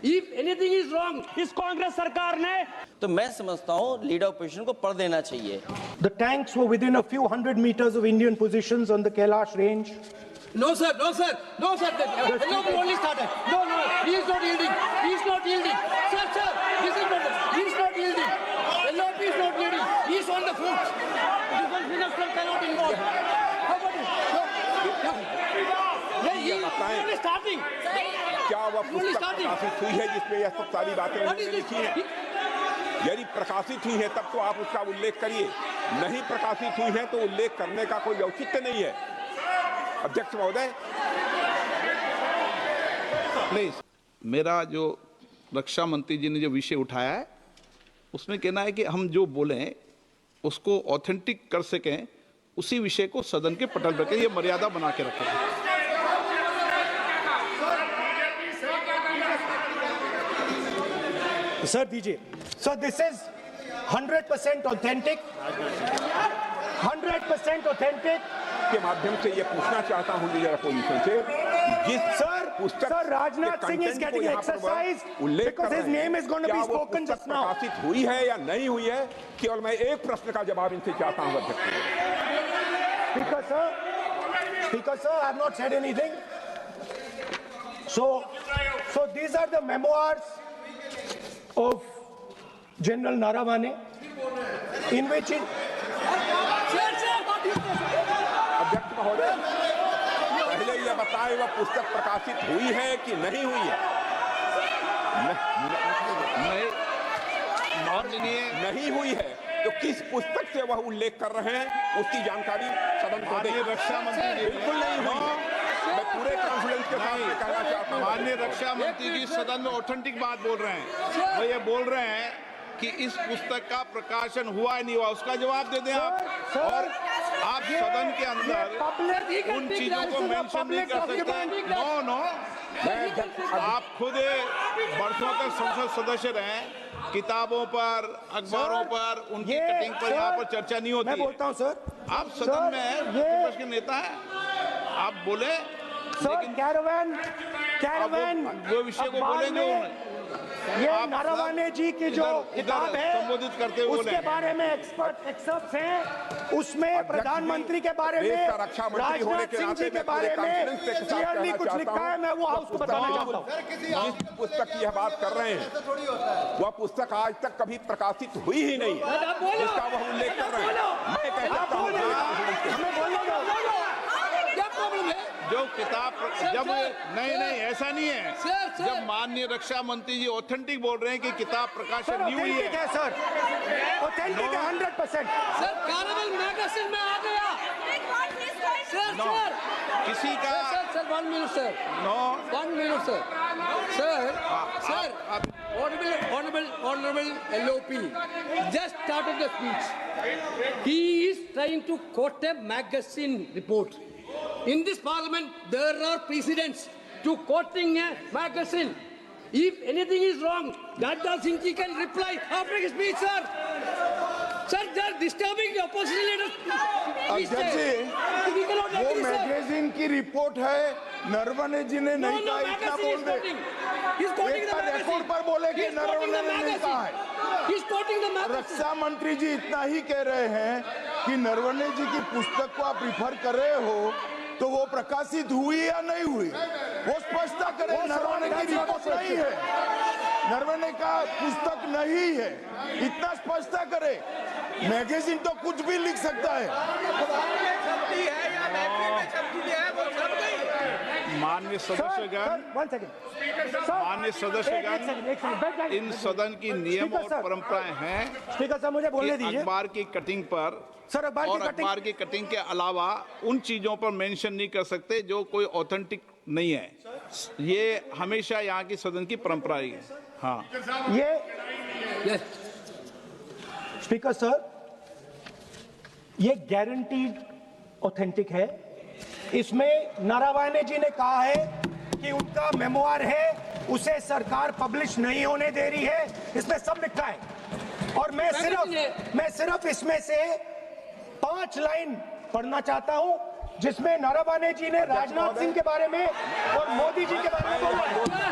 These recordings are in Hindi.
If anything is wrong, इस कांग्रेस सरकार ने तो मैं समझता हूँ लीडर ऑपोजिशन को पढ़ देना चाहिए। The tanks were within a few hundred meters of Indian positions on the Kailash range. No sir, no sir, no sir. No, only started. No, he is not yielding. He is not yielding. Sir, this is not. He is not yielding. LOP is not yielding. He is on the foot. Defense minister cannot involve. How about it? He is only starting. क्या वह पुस्तक प्रकाशित हुई है जिसमें यह सब सारी बातें उन्होंने लिखी हैं? यदि प्रकाशित हुई है तब तो आप उसका उल्लेख करिए, नहीं प्रकाशित हुई है तो उल्लेख करने का कोई औचित्य नहीं है। अध्यक्ष महोदय, प्लीज। मेरा जो रक्षा मंत्री जी ने जो विषय उठाया है उसमें कहना है कि हम जो बोले उसको ऑथेंटिक कर सकें, उसी विषय को सदन के पटल पर ये मर्यादा बना के रखें। Sir, दीजिए। So this is 100% authentic. 100% authentic. के माध्यम से ये पूछना चाहता हूं लीडर अपोजिशन से, जिस Sir, Rajnath Singh is getting exercised because his name is going to be spoken just now. प्रकाशित हुई है या नहीं हुई है, केवल मैं एक प्रश्न का जवाब इनसे चाहता हूं अध्यक्ष। Speaker sir, I have not said anything. So these are the memoirs of General Naravane, in which अध्यक्ष महोदय, पहले यह बताएं वह पुस्तक प्रकाशित हुई है कि नहीं हुई है? नहीं हुई है तो किस पुस्तक से वह उल्लेख कर रहे हैं उसकी जानकारी सदन को दें। रक्षा मंत्री बिल्कुल नहीं हुई है। मैं पूरे कॉन्फिडेंस के साथ कहना चाहता हूं। माननीय रक्षा मंत्री जी सदन में ऑथेंटिक बात बोल रहे हैं। वो ये बोल रहे हैं कि इस पुस्तक का प्रकाशन हुआ है नहीं हुआ, उसका जवाब दे दें आप। और आप सदन के अंदर उन चीजों को मेंशन नहीं कर सकते। नो, आप खुद वर्षों तक संसद सदस्य रहे, किताबों पर, अखबारों पर, उनकी कटिंग पर यहाँ पर चर्चा नहीं होती। मैं बोलता हूँ सर, आप सदन में विपक्ष के नेता हैं, आप बोले, लेकिन कैरावैन वो विषय को बोले जो ये नारावाने जी की जो किताब है संबोधित करते हुए उसके बारे में एक्सपर्ट्स हैं, उसमें प्रधानमंत्री के बारे में, राजनाथ सिंह जी के बारे में क्लियरली कुछ लिखा है। मैं वो हाउस को बताना चाहता हूँ। जिस पुस्तक की यह बात कर रहे हैं वह पुस्तक आज तक कभी प्रकाशित हुई ही नहीं है, जिसका वह उल्लेख कर रहे हैं। मैं कह सकता हूँ जो किताब जब नहीं ऐसा नहीं है। जब माननीय रक्षा मंत्री जी ऑथेंटिक बोल रहे हैं कि किताब प्रकाशन नहीं हुई है सर, ऑथेंटिक है 100%। सर कार्निवल मैगजीन में आ गया। सर किसी का sir 1 minute sir. No 1 minute sir. Honorable LOP just started the speech. He is trying to quote a magazine report. In this parliament, there are precedents to quoting a magazine. If anything is wrong, Gadda Singh ji can reply after his speech, sir. Sir, they are disturbing the opposition leaders. अध्यक्ष जी, वो मैगजीन की रिपोर्ट है, नरवणे जी ने नहीं कहा, इतना बोल दे। एक रिकॉर्ड पर बोले कि नरवणे ने नहीं कहा है। रक्षा मंत्री जी इतना ही कह रहे हैं कि नरवणे जी की पुस्तक को आप रिफर कर रहे हो तो वो प्रकाशित हुई या नहीं हुई, वो स्पष्ट करे। नरवणे की रिपोर्ट नहीं है, नरवणे का पुस्तक नहीं है, इतना स्पष्ट करे। मैगजीन तो कुछ भी लिख सकता है। माननीय सदस्यगण, इन सदन की नियम और परंपराएं हैं। स्पीकर साहब मुझे बोलने दीजिए। अखबार की कटिंग पर सर, अखबार की कटिंग के अलावा उन चीजों पर मेंशन नहीं कर सकते जो कोई ऑथेंटिक नहीं है। ये हमेशा यहाँ की सदन की परंपरा है। हाँ, ये स्पीकर सर, ये गारंटीड ऑथेंटिक है। इसमें नारावाने जी ने कहा है कि उनका मेमोआर है, उसे सरकार पब्लिश नहीं होने दे रही है, इसमें सब लिखा है। और मैं सिर्फ इसमें से 5 लाइन पढ़ना चाहता हूं जिसमें नारावाने जी ने राजनाथ सिंह के बारे में और मोदी जी के बारे में बोला है।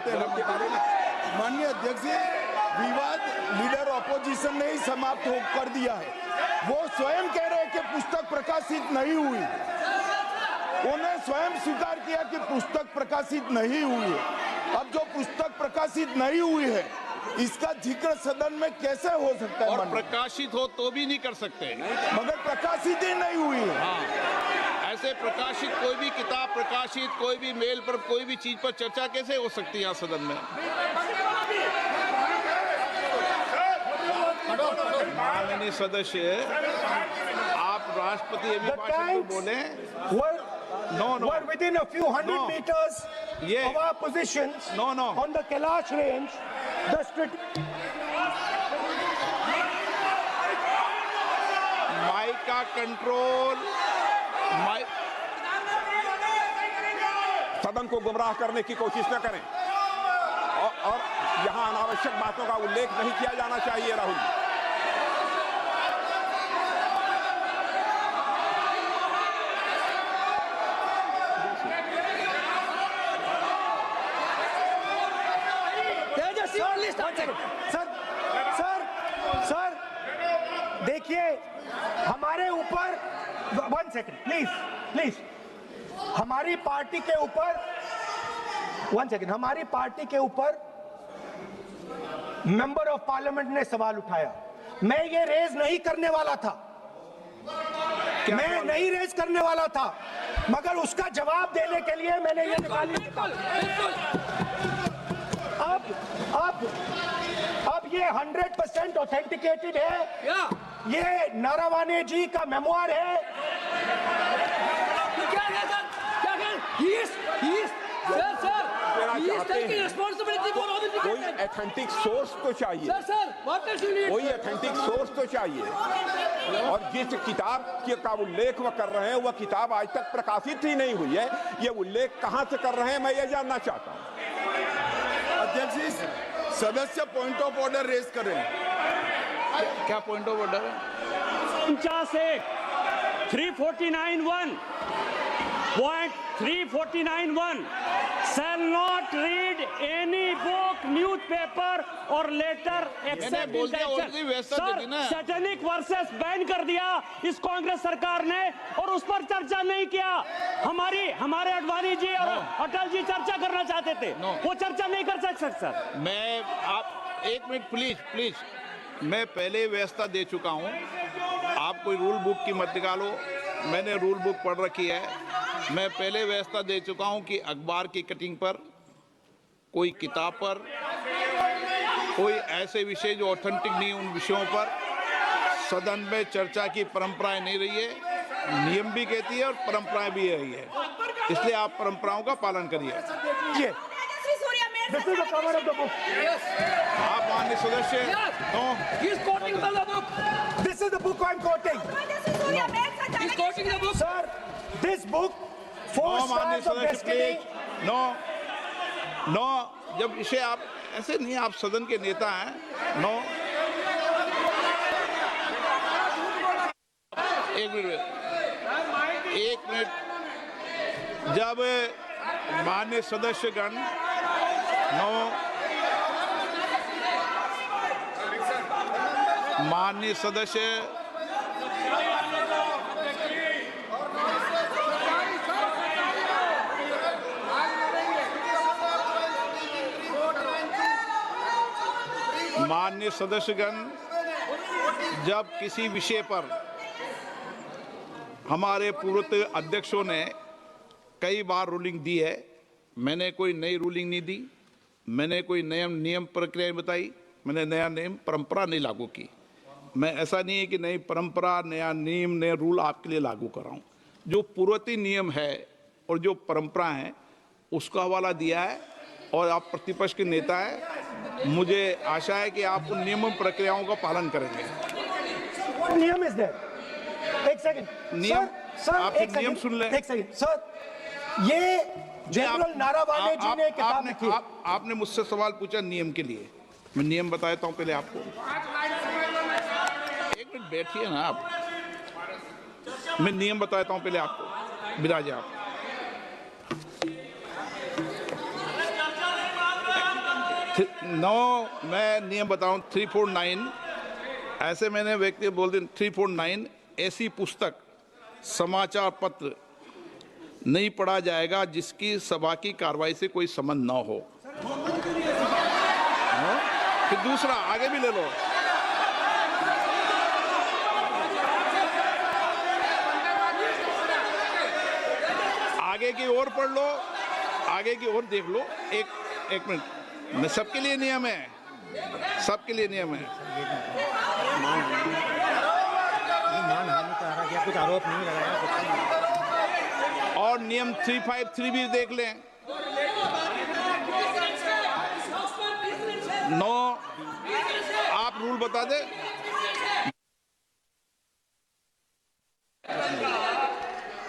चाहते हैं हम के बारे में? माननीय अध्यक्ष जी, विवाद लीडर ऑपोजिशन ने ही समाप्त कर दिया है। वो स्वयं कह रहे हैं कि पुस्तक प्रकाशित नहीं हुई। उन्होंने स्वयं स्वीकार किया कि पुस्तक प्रकाशित नहीं हुई है। अब जो पुस्तक प्रकाशित नहीं हुई है, इसका जिक्र सदन में कैसे हो सकता है? और प्रकाशित हो तो भी नहीं कर सकते, मगर प्रकाशित ही नहीं हुई है। हाँ, ऐसे प्रकाशित कोई भी किताब प्रकाशित, कोई भी मेल पर, कोई भी चीज पर चर्चा कैसे हो सकती है यहाँ सदन में? माननीय सदस्य, आप राष्ट्रपति अभिभाषण को बोले। were within a few hundred meters Yeah. of our positions on the Kailash range. Mike का कंट्रोल, सदन को गुमराह करने की कोशिश न करें और यहाँ अनावश्यक बातों का उल्लेख नहीं किया जाना चाहिए। राहुल जी, सर देखिए, हमारे ऊपर 1 सेकंड प्लीज, हमारी पार्टी के ऊपर 1 सेकंड, हमारी पार्टी के ऊपर मेंबर ऑफ पार्लियामेंट ने सवाल उठाया। मैं ये रेज नहीं करने वाला था, मैं नहीं रेज करने वाला था, मगर उसका जवाब देने के लिए मैंने ये निकाली। अब ये 100% ऑथेंटिकेटेड है। ये नारावाने जी का मेमोयर है। कोई ऑथेंटिक सोर्स तो चाहिए, कोई ऑथेंटिक सोर्स तो चाहिए। और जिस किताब का उल्लेख वह कर रहे हैं, वह किताब आज तक प्रकाशित ही नहीं हुई है। ये उल्लेख कहां से कर रहे हैं, मैं ये जानना चाहता हूं। अध्यक्ष जी, सदस्य पॉइंट ऑफ ऑर्डर रेज करें। क्या पॉइंट ऑफ ऑर्डर है? 349(1) Point 349(1) shall not read any book, newspaper or letter except in the sir, satanic versus ban कर दिया इस कांग्रेस सरकार ने और उस पर चर्चा नहीं किया। हमारे अडवाणी जी और अटल जी चर्चा करना चाहते थे, वो चर्चा नहीं कर सकते सर। मैं आप 1 मिनट प्लीज, मैं पहले व्यवस्था दे चुका हूं। आप कोई रूल बुक की मत निकालो, मैंने रूल बुक पढ़ रखी है। मैं पहले व्यवस्था दे चुका हूं कि अखबार की कटिंग पर, कोई किताब पर, कोई ऐसे विषय जो ऑथेंटिक नहीं, उन विषयों पर सदन में चर्चा की परंपराएं नहीं रही है। नियम भी कहती है और परंपराएं भी रही है, इसलिए आप परंपराओं का पालन करिए। This is the cover of the book. आप माननीय सदस्य, He is quoting from the book. This is the book I'm quoting. He is quoting the book. Sir, this book, Four माननीय Stars of सदस्य Destiny. प्लीज, नो, जब इसे आप ऐसे नहीं, आप सदन के नेता हैं। नो, एक मिनट, जब माननीय सदस्यगण माननीय सदस्य माननीय सदस्यगण, जब किसी विषय पर हमारे पूर्व अध्यक्षों ने कई बार रूलिंग दी है, मैंने कोई नई रूलिंग नहीं दी, मैंने कोई नियम प्रक्रिया बताई, मैंने नया नियम परंपरा नहीं लागू की। मैं ऐसा नहीं है कि नई परंपरा, नया नियम, नया रूल आपके लिए लागू कर रहा हूँ। जो पूर्ववर्ती नियम है और जो परंपरा है उसका हवाला दिया है, और आप प्रतिपक्ष के नेता हैं, मुझे आशा है कि आप उन नियम प्रक्रियाओं का पालन करेंगे। नियम इज देयर। एक सेकंड, नियम, सर, आप नियम सुन लें। एक सेकंड सर, ये जनरल नारावाने जी ने किताब लिखी। आपने मुझसे सवाल पूछा नियम के लिए, मैं नियम बताता हूं पहले आपको। एक मिनट बैठिए ना आप, मैं नियम बताता हूं पहले आपको। विराज आप मैं नियम बताऊं 349 ऐसे मैंने व्यक्ति बोल दिया 349 ऐसी पुस्तक समाचार पत्र नहीं पढ़ा जाएगा जिसकी सभा की कार्रवाई से कोई संबंध न हो। फिर दूसरा आगे भी ले लो। आगे की ओर पढ़ लो, आगे की ओर देख लो। एक मिनट, सबके लिए नियम है, सबके लिए नियम है। कुछ आरोप नहीं लगाया। और नियम 353 भी देख लें। 9 आप रूल बता दे।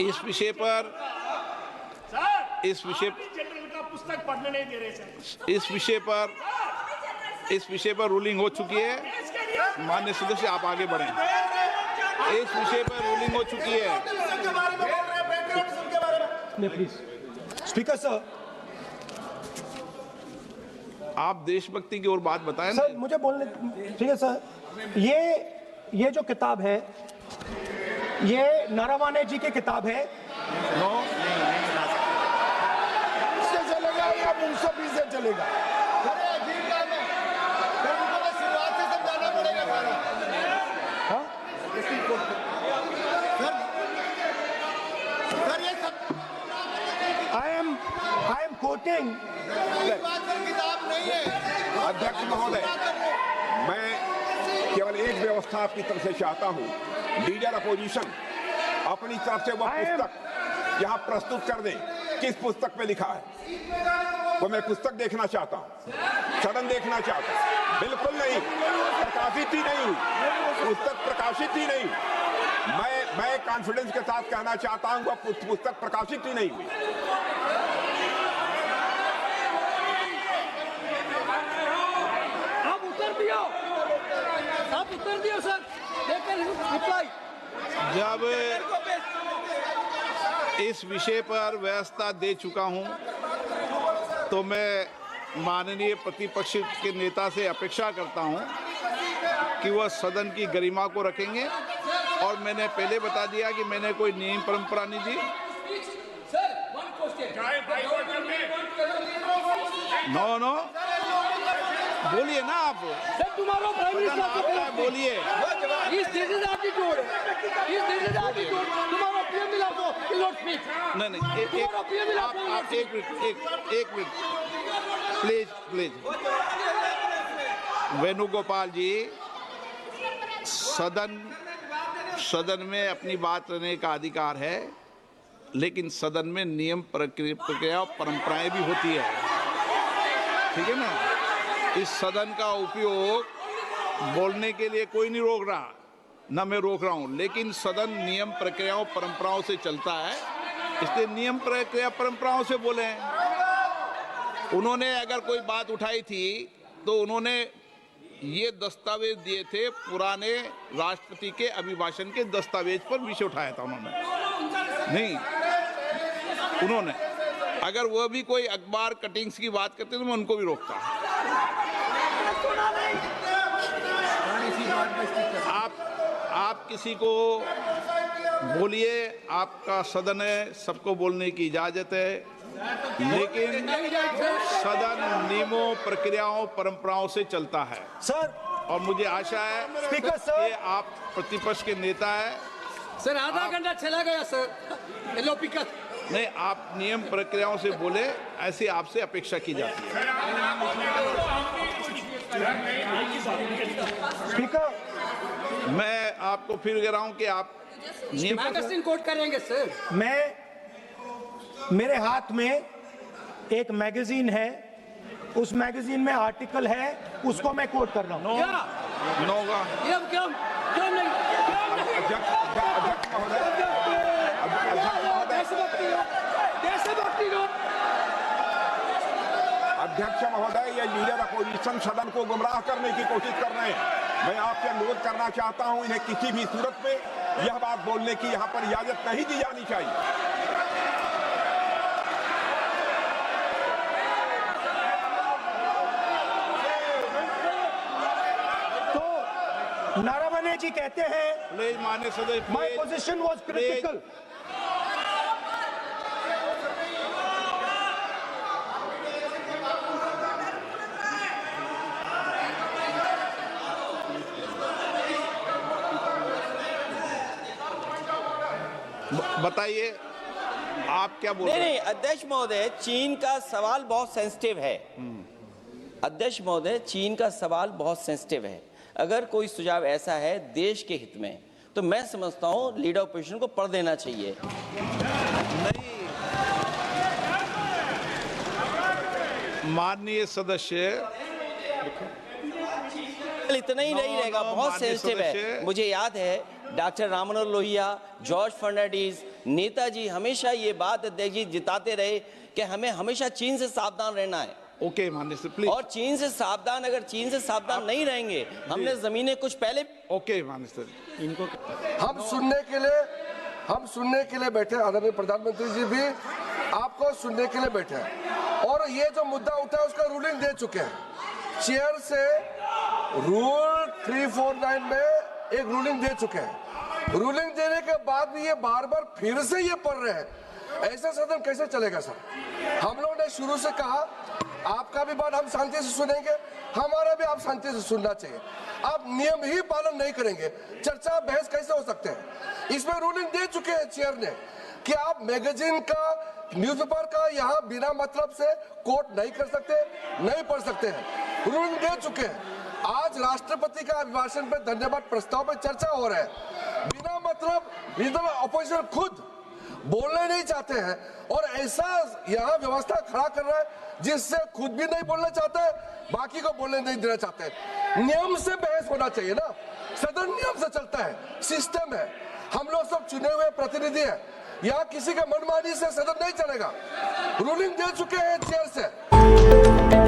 इस विषय पर जनरल का पुस्तक पढ़ने नहीं दे रहे सर। इस विषय पर रूलिंग हो चुकी है। माननीय सदस्य आप आगे बढ़ें। इस विषय पर रूलिंग हो चुकी है। प्लीज स्पीकर सर, आप देशभक्ति की ओर बात बताएं ना। सर मुझे बोलने, ठीक है सर। ये जो किताब है ये नारावाने जी की किताब है। इससे चलेगा या मुंसफी से चलेगा? शुरुआत से समझाना पड़ेगा। I am quoting. किताब नहीं है। अध्यक्ष महोदय, मैं केवल एक व्यवस्था आपकी तरफ से चाहता हूं। लीडर अपोजिशन अपनी तरफ से वह पुस्तक यहाँ प्रस्तुत कर दें। किस पुस्तक पे लिखा है वो मैं पुस्तक देखना चाहता हूँ, सदन देखना चाहता हूँ। बिल्कुल नहीं, प्रकाशित ही नहीं हुई पुस्तक, प्रकाशित ही नहीं। मैं कॉन्फिडेंस के साथ कहना चाहता हूँ वह पुस्तक प्रकाशित ही नहीं हुई। आप उत्तर दियो सर। रिप्लाई। जब इस विषय पर व्यवस्था दे चुका हूं तो मैं माननीय प्रतिपक्ष के नेता से अपेक्षा करता हूं कि वह सदन की गरिमा को रखेंगे। और मैंने पहले बता दिया कि मैंने कोई नियम परंपरा नहीं दी। नो बोलिए ना आप। सर तुम्हारा प्राइम मिनिस्टर बोलिए। इस दिस इज एटीट्यूड, तुम्हारा पीएम मिला तो यू डोंट स्पीक। नहीं आप एक मिनट प्लीज। वेणुगोपाल जी, सदन में अपनी बात करने का अधिकार है, लेकिन सदन में नियम प्रक्रिया और परंपराएं भी होती है, ठीक है ना। इस सदन का उपयोग बोलने के लिए कोई नहीं रोक रहा, ना मैं रोक रहा हूं, लेकिन सदन नियम प्रक्रियाओं परंपराओं से चलता है, इसलिए नियम प्रक्रिया परंपराओं से बोले। उन्होंने अगर कोई बात उठाई थी तो उन्होंने ये दस्तावेज दिए थे, पुराने राष्ट्रपति के अभिभाषण के दस्तावेज पर विषय उठाया था उन्होंने अगर वह भी कोई अखबार कटिंग्स की बात करते तो मैं उनको भी रोकता। आप किसी को बोलिए, आपका सदन है, सबको बोलने की इजाजत है, लेकिन सदन नियमों प्रक्रियाओं परंपराओं से चलता है सर। और मुझे आशा है स्पीकर सर, कि आप प्रतिपक्ष के नेता है। सर आधा घंटा चला गया सर। एलओपी का नहीं, आप नियम प्रक्रियाओं से बोले, ऐसी आपसे अपेक्षा की जाती है। स्पीकर, मैं आपको फिर कह रहा हूं कि आप नियम मैगजीन कोट करेंगे सर। मेरे हाथ में एक मैगजीन है, उस मैगजीन में आर्टिकल है, उसको मैं कोट कर रहा हूँ। अध्यक्ष महोदय, ये लीडर अपोजिशन सदन को गुमराह करने की कोशिश कर रहे हैं। मैं आपसे अनुरोध करना चाहता हूं, इन्हें किसी भी सूरत में यह बात बोलने की यहां पर इजाजत नहीं दी जानी चाहिए। नारावणे जी कहते हैं प्लीज माननीय सदस्य, my please. Position was critical. बताइए आप क्या बोल नहीं रहे हैं? नहीं अध्यक्ष महोदय, चीन का सवाल बहुत सेंसिटिव है। अध्यक्ष महोदय, चीन का सवाल बहुत सेंसिटिव है। अगर कोई सुझाव ऐसा है देश के हित में, तो मैं समझता हूं लीडर ऑपोजिशन को पढ़ देना चाहिए। माननीय सदस्य, इतना ही नहीं रहेगा, बहुत माननीय सेंसिटिव है। सदस्य। मुझे याद है डॉक्टर राम मनोहर लोहिया, जॉर्ज फर्नांडीज, नेताजी हमेशा ये बात अध्यक्ष जी जिताते रहे कि हमें हमेशा चीन से सावधान रहना है। ओके माननीय सदस्य, प्लीज। और चीन से सावधान, अगर चीन से सावधान नहीं रहेंगे, हमने जमीनें कुछ पहले। ओके माननीय सदस्य, इनको हम सुनने के लिए बैठे, आदरणीय प्रधानमंत्री जी भी आपको सुनने के लिए बैठे हैं और ये जो मुद्दा उठा है उसका रूलिंग दे चुके हैं। चेयर से रूल 349 में एक रूलिंग दे चुके हैं। रूलिंग देने के बाद भी ये बार बार फिर से ये पढ़ रहे हैं, ऐसा सदन कैसे चलेगा सर? हम लोगों ने शुरू से कहा आपका भी बात हम शांति से सुनेंगे, हमारा भी आप शांति से सुनना चाहिए। आप नियम ही पालन नहीं करेंगे, चर्चा बहस कैसे हो सकते हैं? इसमें रूलिंग दे चुके हैं चेयर ने कि आप मैगजीन का, न्यूज़पेपर का यहाँ बिना मतलब से कोट नहीं कर सकते, नहीं पढ़ सकते हैं। रूलिंग दे चुके हैं। आज राष्ट्रपति का अभिभाषण पे धन्यवाद प्रस्ताव पे चर्चा हो रहा है, बिना मतलब लीडर अपोजिशन खुद बोलने नहीं चाहते हैं और ऐसा यहाँ व्यवस्था खड़ा कर रहा है जिससे खुद भी नहीं बोलना चाहता है, बाकी को बोलने नहीं देना चाहते हैं। नियम से बहस होना चाहिए ना, सदन नियम से चलता है, सिस्टम है। हम लोग सब चुने हुए प्रतिनिधि हैं, यहाँ किसी के मनमानी से सदन नहीं चलेगा। रूलिंग दे चुके हैं चेयर से।